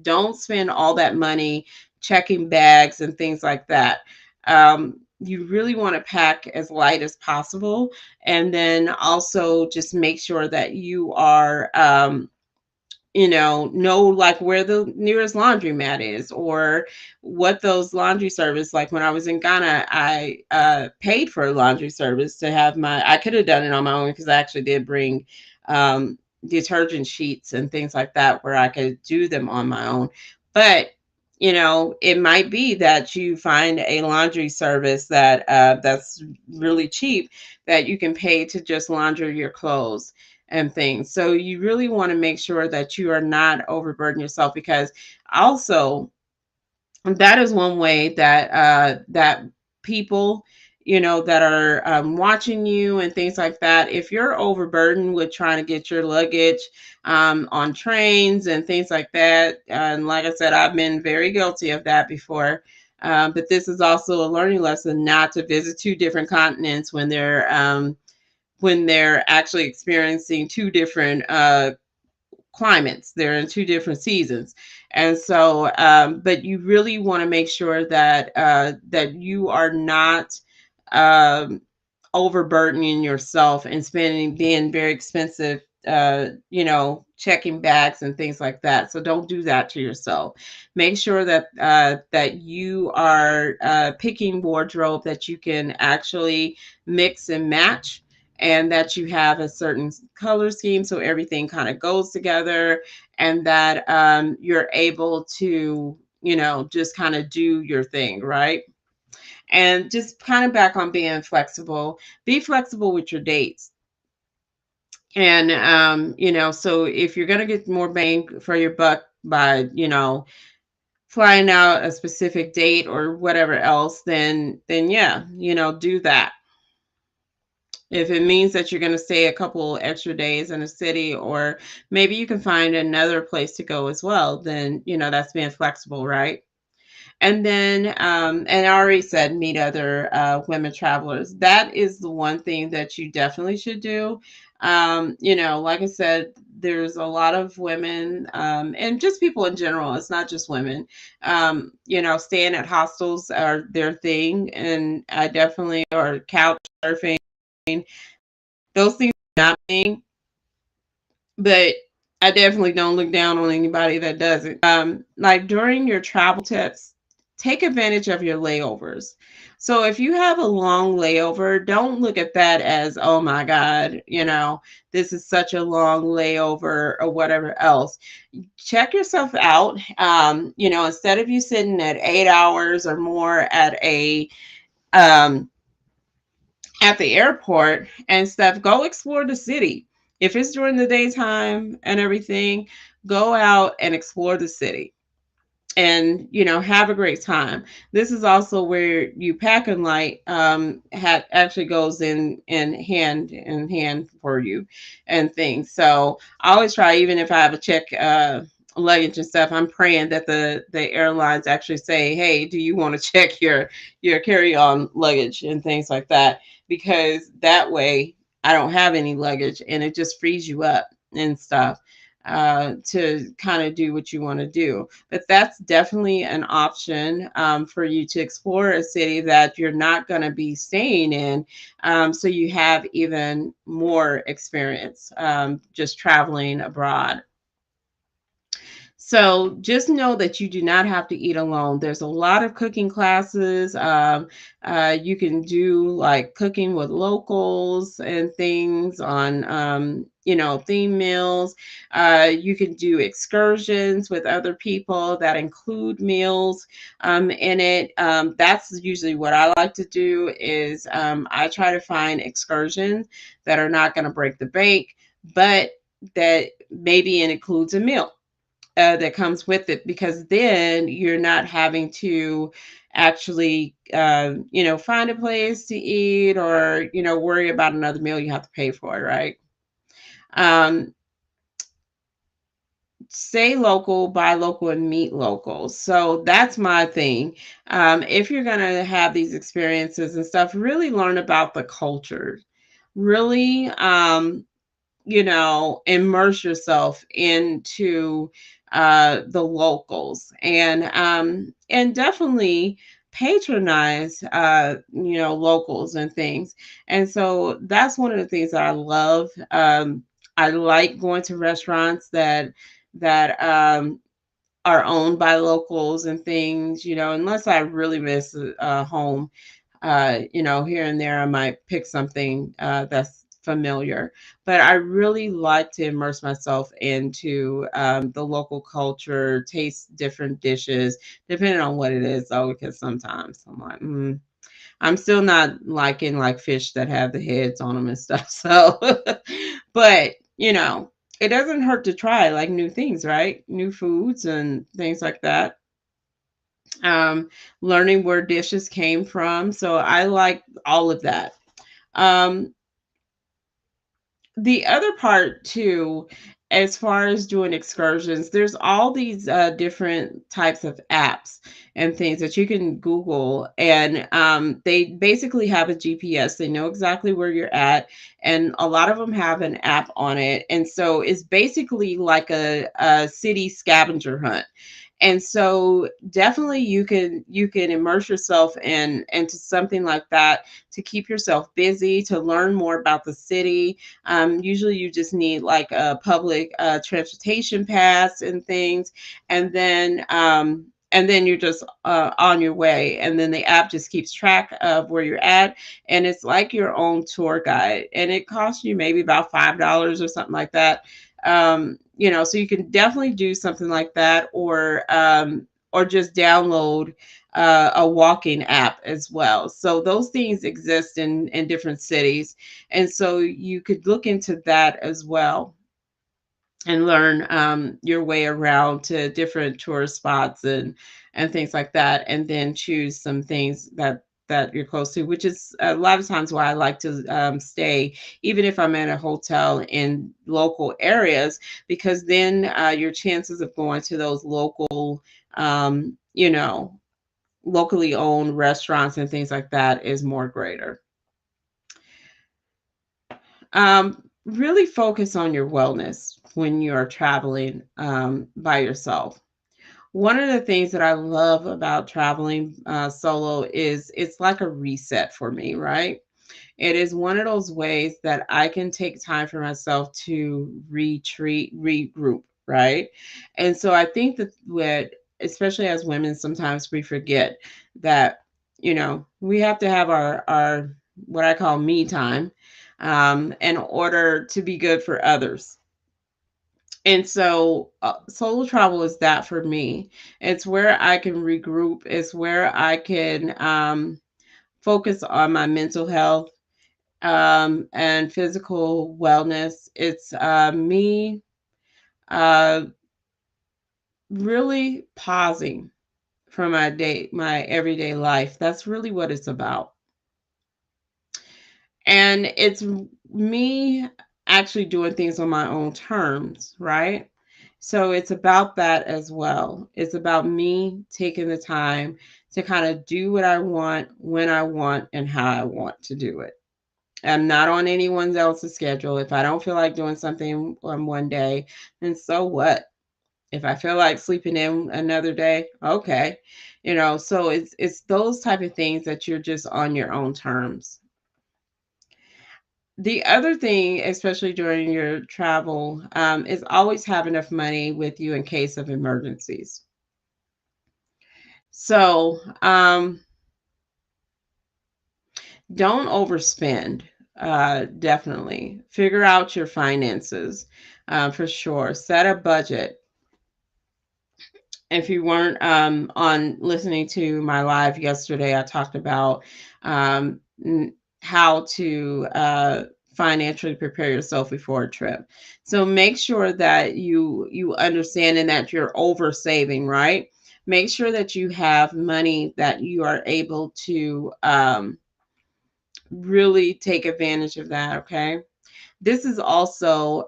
S1: Don't spend all that money checking bags and things like that. You really want to pack as light as possible. And then also just make sure that you are, know like where the nearest laundromat is, or what those laundry service. Like, when I was in Ghana, I paid for a laundry service to have I could have done it on my own, because I actually did bring detergent sheets and things like that where I could do them on my own. But it might be that you find a laundry service that's really cheap, that you can pay to just launder your clothes and things. So you really want to make sure that you are not overburdening yourself, because also that is one way that people, that are watching you and things like that, if you're overburdened with trying to get your luggage on trains and things like that. And like I said, I've been very guilty of that before. But this is also a learning lesson, not to visit two different continents when they're actually experiencing two different climates. They're in two different seasons. And so, but you really want to make sure that you are not um, overburdening yourself and being very expensive checking bags and things like that. So don't do that to yourself. Make sure that that you are picking wardrobe that you can actually mix and match, and that you have a certain color scheme so everything kind of goes together, and that you're able to, just kind of do your thing, right? And just kind of back on being flexible. Be flexible with your dates. And so if you're gonna get more bang for your buck by, flying out a specific date or whatever else, then yeah, do that. If it means that you're going to stay a couple extra days in a city, or maybe you can find another place to go as well, then that's being flexible, right? And then, and I already said, meet other women travelers. That is the one thing that you definitely should do. Like I said, there's a lot of women, and just people in general. It's not just women. Staying at hostels are their thing, and I definitely, or couch surfing. Those things are not me, but I definitely don't look down on anybody that does it. Like during your travel tips, take advantage of your layovers. So if you have a long layover, don't look at that as, oh my God, this is such a long layover or whatever else. Check yourself out. Instead of you sitting at 8 hours or more um, at the airport and stuff, go explore the city. If it's during the daytime and everything, go out and explore the city, and have a great time. This is also where you packing light actually goes in hand for you and things. So I always try, even if I have a check luggage and stuff, I'm praying that the airlines actually say, hey, do you want to check your carry-on luggage and things like that, because that way I don't have any luggage, and it just frees you up and stuff to kind of do what you want to do. But that's definitely an option for you to explore a city that you're not going to be staying in. So you have even more experience just traveling abroad. So just know that you do not have to eat alone. There's a lot of cooking classes. You can do like cooking with locals and things on, theme meals. You can do excursions with other people that include meals in it. That's usually what I like to do is I try to find excursions that are not going to break the bank, but that maybe it includes a meal that comes with it, because then you're not having to actually find a place to eat, or worry about another meal you have to pay for, right? um Stay local, buy local, and meet locals. So that's my thing. If you're going to have these experiences and stuff, really learn about the culture, really immerse yourself into the locals, and definitely patronize locals and things. And so that's one of the things that I love. I like going to restaurants that are owned by locals and things, unless I really miss home. Here and there, I might pick something that's familiar, but I really like to immerse myself into the local culture, taste different dishes, depending on what it is, though, because sometimes I'm like, I'm still not liking like fish that have the heads on them and stuff. So, but it doesn't hurt to try like new things, right? New foods and things like that. um, Learning where dishes came from. So I like all of that. Um, the other part too, as far as doing excursions, there's all these different types of apps and things that you can Google, and they basically have a GPS. They know exactly where you're at, and a lot of them have an app on it. And so it's basically like a city scavenger hunt. And so definitely you can immerse yourself into something like that to keep yourself busy, to learn more about the city. Usually you just need like a public transportation pass and things, and then you're just on your way, and then the app just keeps track of where you're at, and it's like your own tour guide, and it costs you maybe about $5 or something like that. So you can definitely do something like that, or just download a walking app as well. So those things exist in different cities, and so you could look into that as well and learn your way around to different tourist spots and things like that, and then choose some things that you're close to, which is a lot of times why I like to stay, even if I'm at a hotel in local areas, because then your chances of going to those local, um, you know, locally owned restaurants and things like that is more greater. Really focus on your wellness when you are traveling by yourself. One of the things that I love about traveling solo is it's like a reset for me, right? It is one of those ways that I can take time for myself to retreat, regroup, right? And so I think that especially as women, sometimes we forget that, we have to have our what I call me time in order to be good for others. And so solo travel is that for me. It's where I can regroup. It's where I can focus on my mental health and physical wellness. It's me uh, really pausing from my everyday life. That's really what it's about. And it's me actually doing things on my own terms, right? So it's about that as well. It's about me taking the time to kind of do what I want, when I want, and how I want to do it. I'm not on anyone else's schedule. If I don't feel like doing something on one day, then so what? If I feel like sleeping in another day, okay. So it's those type of things that you're just on your own terms. The other thing, especially during your travel, is always have enough money with you in case of emergencies. So don't overspend. Definitely figure out your finances for sure. Set a budget. If you weren't on listening to my live yesterday, I talked about how to financially prepare yourself before a trip. So make sure that you understand and that you're over saving, right? Make sure that you have money that you are able to really take advantage of that. Okay. This is also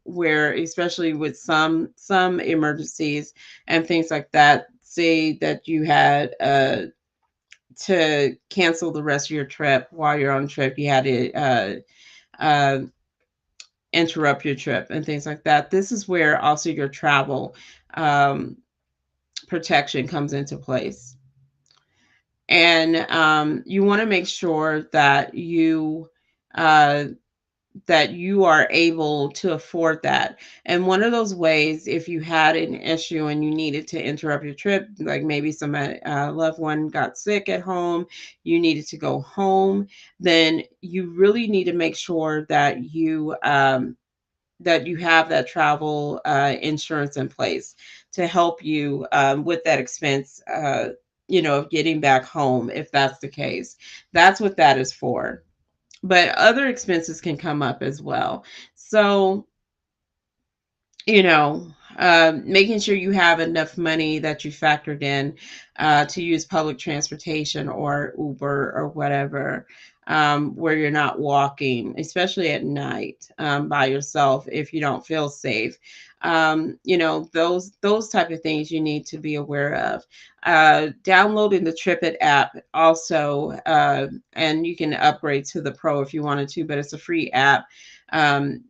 S1: where, especially with some emergencies and things like that, say that you had to cancel the rest of your trip while you're on trip, you had to uh, interrupt your trip and things like that. This is where also your travel um, protection comes into place, and you want to make sure uh, that you are able to afford that. And one of those ways, if you had an issue and you needed to interrupt your trip, like maybe some loved one got sick at home, you needed to go home, then you really need to make sure that you have that travel insurance in place to help you with that expense. Of getting back home, if that's the case. That's what that is for, but other expenses can come up as well. So, making sure you have enough money that you factored in to use public transportation or Uber or whatever, where you're not walking, especially at night by yourself if you don't feel safe. Those type of things you need to be aware of. Downloading the Tripit app also, and you can upgrade to the Pro if you wanted to, but it's a free app.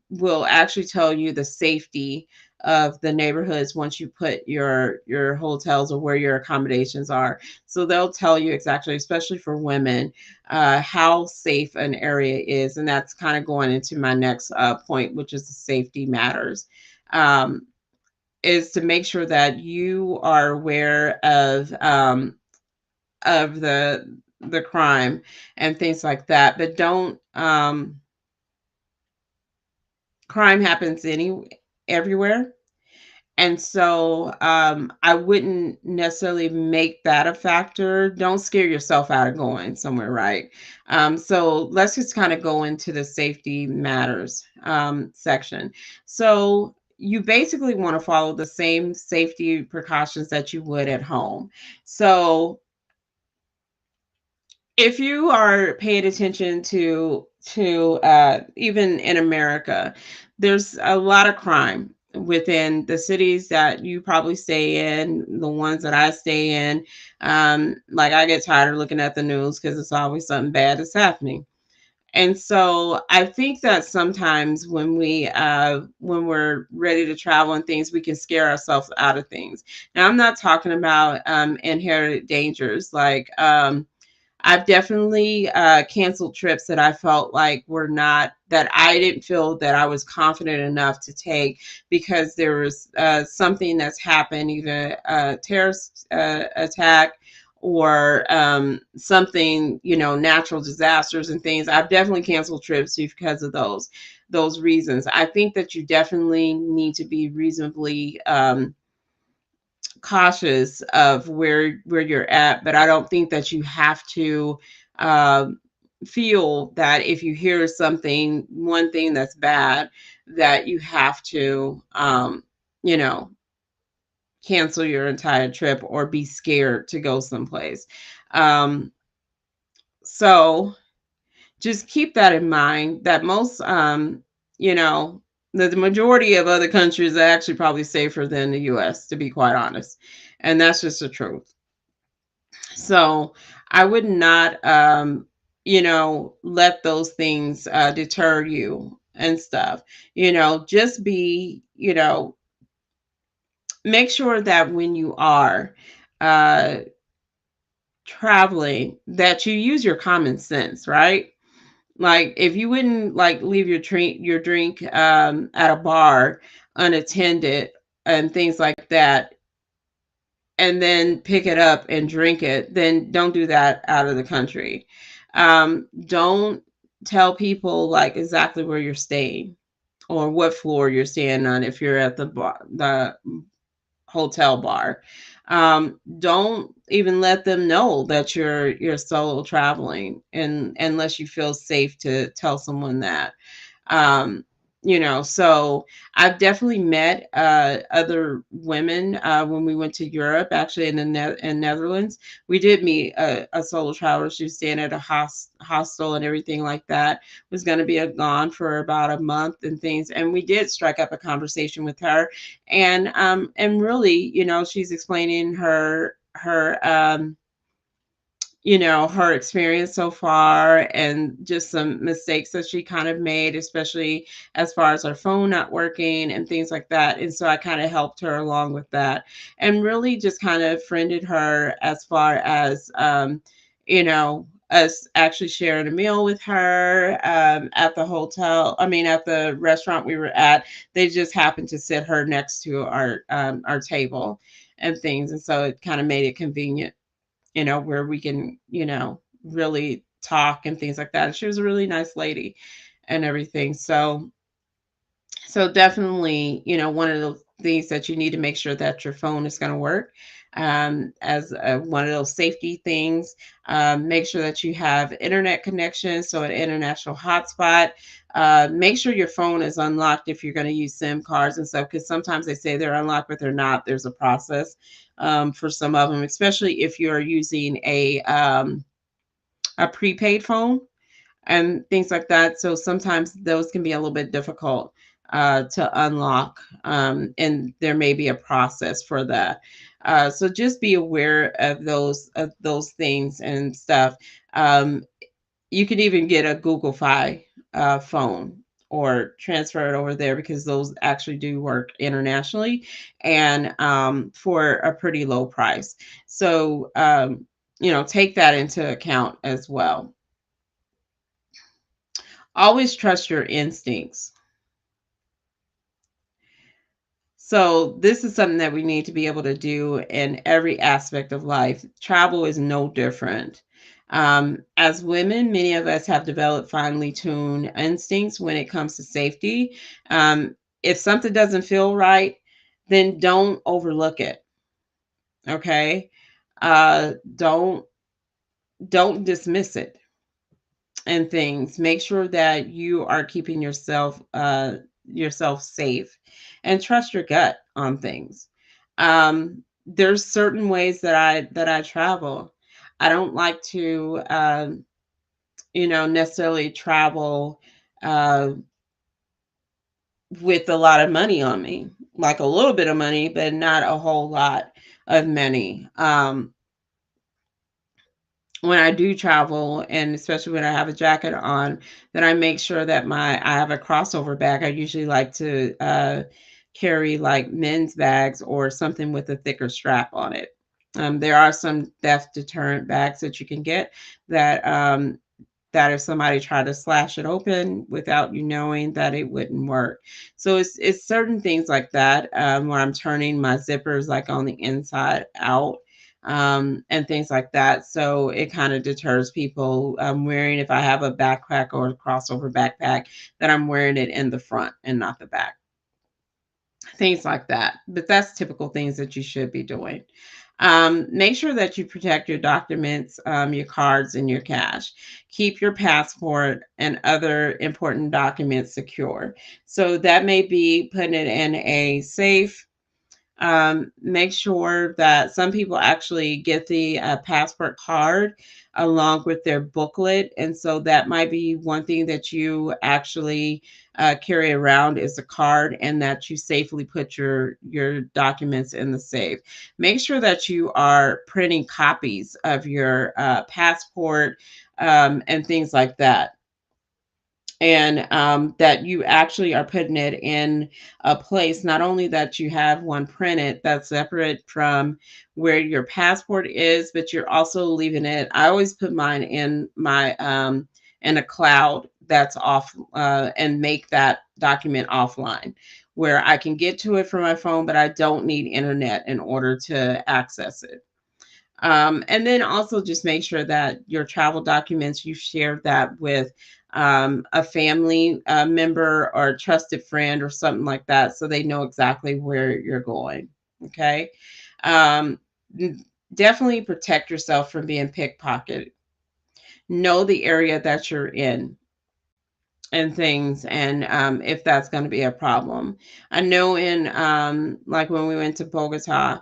S1: Will actually tell you the safety of the neighborhoods once you put your hotels or where your accommodations are. So they'll tell you exactly, especially for women, how safe an area is. And that's kind of going into my next point, which is the safety matters. Um, is to make sure that you are aware of the crime and things like that, but don't crime happens everywhere. And so I wouldn't necessarily make that a factor. Don't scare yourself out of going somewhere, right? So let's just kind of go into the safety matters section. So you basically want to follow the same safety precautions that you would at home. So if you are paying attention to even in America, there's a lot of crime within the cities that you probably stay in, the ones that I stay in. Like I get tired of looking at the news because it's always something bad that's happening. And so I think that sometimes when we're ready to travel and things, we can scare ourselves out of things. Now I'm not talking about inherited dangers like I've definitely canceled trips that I felt like were not, that I didn't feel that I was confident enough to take because there was something that's happened, either a terrorist attack or something, natural disasters and things. I've definitely canceled trips because of those reasons. I think that you definitely need to be reasonably cautious of where you're at, but I don't think that you have to um, feel that if you hear something, one thing that's bad, that you have to, you know, cancel your entire trip or be scared to go someplace. Um, so just keep that in mind that most, you know, the majority of other countries are actually probably safer than the US, to be quite honest. And that's just the truth. So I would not, let those things deter you and stuff. Just be, make sure that when you are uh, traveling, that you use your common sense, right? Like if you wouldn't like leave your drink at a bar unattended and things like that, and then pick it up and drink it, then don't do that out of the country. Don't tell people like exactly where you're staying or what floor you're staying on if you're at the hotel bar. Don't even let them know that you're solo traveling, and unless you feel safe to tell someone that. um so I've definitely met other women when we went to Europe, actually in the Netherlands. We did meet a solo traveler. She was staying at a hostel and everything like that, was going to be gone for about a month and things, and we did strike up a conversation with her. And really, she's explaining her experience so far and just some mistakes that she kind of made, especially as far as her phone not working and things like that. And so I kind of helped her along with that and really just kind of friended her as far as, us actually sharing a meal with her at the hotel. I mean, at the restaurant we were at, they just happened to sit her next to our table and things. And so it kind of made it convenient, where we can, really talk and things like that. And she was a really nice lady and everything. So definitely, one of the things that you need to make sure that your phone is going to work as one of those safety things. Make sure that you have internet connection, so an international hotspot. Make sure your phone is unlocked if you're going to use SIM cards and stuff, because sometimes they say they're unlocked, but they're not. There's a process for some of them, especially if you're using a prepaid phone and things like that. So sometimes those can be a little bit difficult to unlock, and there may be a process for that. So just be aware of those things and stuff. You could even get a Google Fi phone or transfer it over there, because those actually do work internationally, and for a pretty low price. So, take that into account as well. Always trust your instincts. So, this is something that we need to be able to do in every aspect of life. Travel is no different. As women, many of us have developed finely tuned instincts when it comes to safety. Um, if something doesn't feel right, then don't overlook it. Okay. Don't dismiss it and things. Make sure that you are keeping yourself safe, and trust your gut on things. There's certain ways that I travel. I don't like to necessarily travel uh with a lot of money on me. Like a little bit of money, but not a whole lot of money. When I do travel, and especially when I have a jacket on, then I make sure that I have a crossover bag. I usually like to carry like men's bags or something with a thicker strap on it. There are some theft deterrent bags that you can get that that if somebody tried to slash it open without you knowing, that it wouldn't work. So it's certain things like that, where I'm turning my zippers like on the inside out, and things like that. So it kind of deters people wearing, if I have a backpack or a crossover backpack, that I'm wearing it in the front and not the back. Things like that. But that's typical things that you should be doing. Make sure that you protect your documents, your cards, and your cash. Keep your passport and other important documents secure. So that may be putting it in a safe. Make sure that some people actually get the passport card along with their booklet. And so that might be one thing that you actually carry around, is a card, and that you safely put your documents in the safe. Make sure that you are printing copies of your passport, and things like that, and that you actually are putting it in a place, not only that you have one printed that's separate from where your passport is, but you're also leaving it. I always put mine in my in a cloud that's off, and make that document offline, where I can get to it from my phone, but I don't need internet in order to access it. And then also just make sure that your travel documents, you share that with a family member or a trusted friend or something like that, so they know exactly where you're going. Okay. Um, Definitely protect yourself from being pickpocketed. Know the area that you're in and things, and if that's going to be a problem. I know in like when we went to Bogota,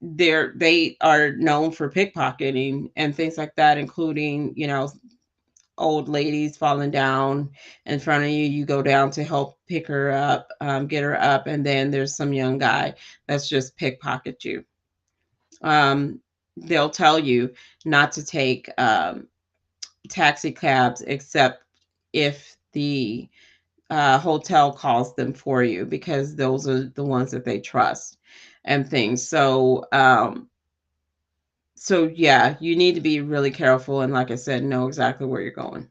S1: they are known for pickpocketing and things like that, including, old ladies falling down in front of you. You go down to help pick her up, get her up, and then there's some young guy that's just pickpocket you. um, they'll tell you not to take taxi cabs except if the hotel calls them for you, because those are the ones that they trust and things. So yeah, you need to be really careful, and like I said, know exactly where you're going.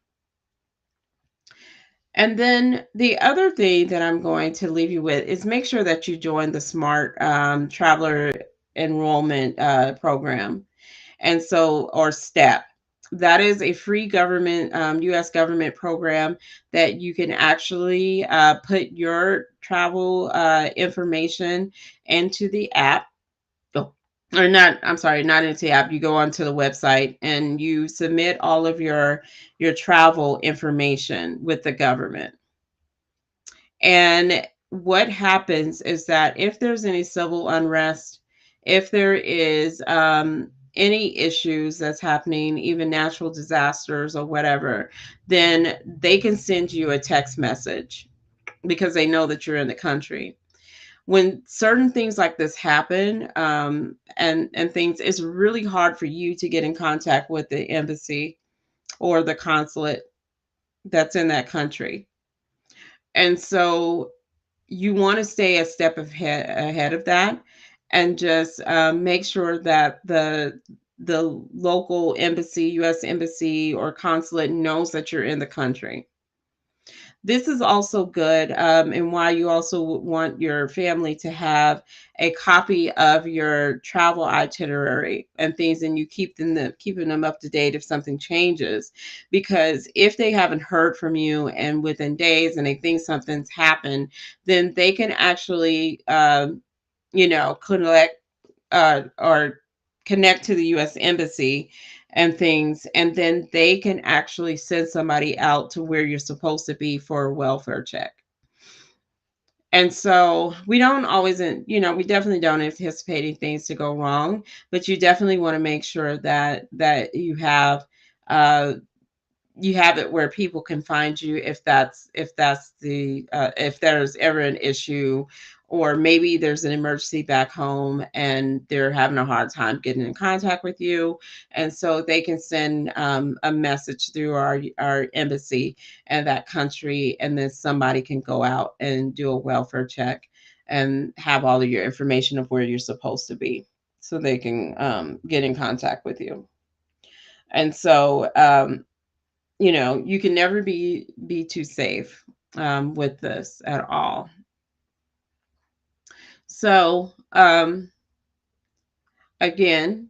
S1: And then the other thing that I'm going to leave you with is make sure that you join the Smart Traveler Enrollment Program, and so, or STEP. That is a free government, U.S. government program that you can actually put your travel information into the app. Oh, or not, I'm sorry, not into the app. You go onto the website and you submit all of your travel information with the government. And what happens is that if there's any civil unrest, if there is any issues that's happening, even natural disasters or whatever, then they can send you a text message because they know that you're in the country. When certain things like this happen, and things, it's really hard for you to get in contact with the embassy or the consulate that's in that country. And so you want to stay a step ahead of that, and just make sure that the local embassy, U.S. embassy or consulate, knows that you're in the country. This is also good, and why you also would want your family to have a copy of your travel itinerary and things, and you keeping them up to date if something changes. Because if they haven't heard from you and within days, and they think something's happened, then they can actually, collect or connect to the U.S. Embassy and things, and then they can actually send somebody out to where you're supposed to be for a welfare check. And so we don't always, we definitely don't anticipating things to go wrong, but you definitely want to make sure that uh, you have it where people can find you if there's ever an issue, or maybe there's an emergency back home and they're having a hard time getting in contact with you, and so they can send a message through our embassy in that country, and then somebody can go out and do a welfare check and have all of your information of where you're supposed to be, so they can get in contact with you. And so you can never be too safe with this at all. So again,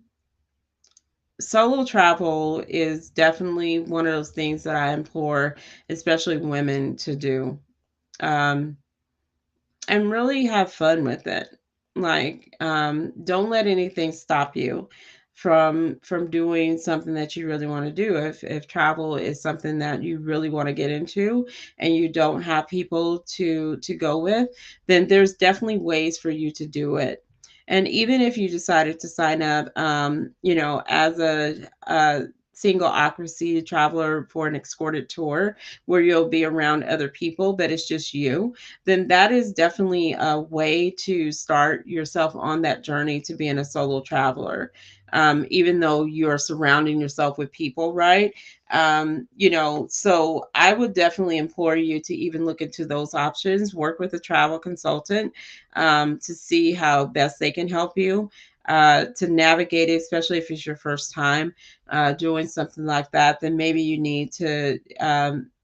S1: solo travel is definitely one of those things that I implore, especially women, to do. Um, and really have fun with it. Like, don't let anything stop you from doing something that you really want to do. If travel is something that you really want to get into and you don't have people to go with, then there's definitely ways for you to do it. And even if you decided to sign up, as a single ocracy traveler for an escorted tour where you'll be around other people, but it's just you, then that is definitely a way to start yourself on that journey to being a solo traveler. Even though you're surrounding yourself with people, right? So I would definitely implore you to even look into those options, work with a travel consultant to see how best they can help you. To navigate it, especially if it's your first time doing something like that, then maybe you need to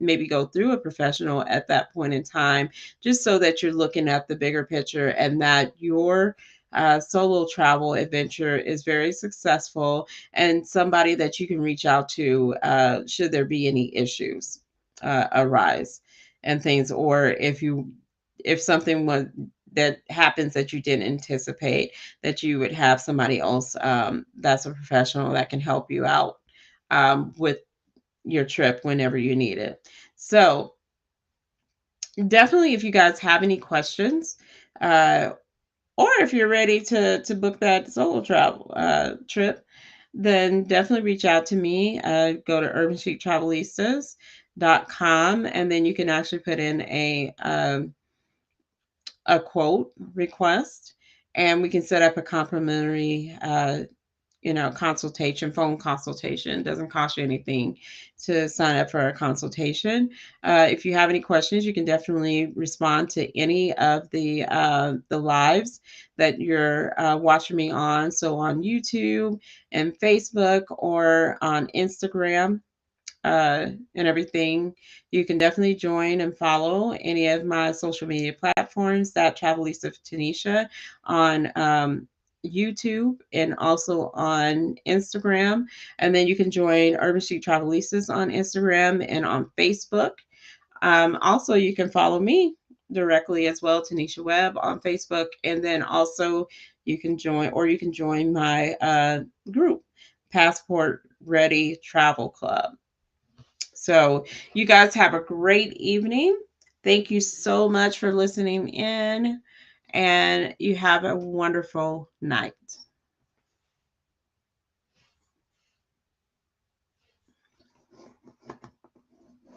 S1: maybe go through a professional at that point in time, just so that you're looking at the bigger picture and that your solo travel adventure is very successful, and somebody that you can reach out to should there be any issues arise and things, or if something was that happens that you didn't anticipate, that you would have somebody else that's a professional that can help you out with your trip whenever you need it. So definitely, if you guys have any questions, uh, or if you're ready to book that solo travel trip, then definitely reach out to me. Go to urbanchictravelistas.com, and then you can actually put in a quote request, and we can set up a complimentary consultation, phone consultation. It doesn't cost you anything to sign up for a consultation. If you have any questions, you can definitely respond to any of the lives that you're watching me on. So on YouTube and Facebook or on Instagram and everything. You can definitely join and follow any of my social media platforms, that Travelista TaNisha on YouTube and also on Instagram. And then you can join Urban Chic Travelistas on Instagram and on Facebook. Also, you can follow me directly as well, TaNisha Webb on Facebook. And then also you can join my group, Passport Ready Travel Club. So, you guys have a great evening. Thank you so much for listening in, and you have a wonderful night.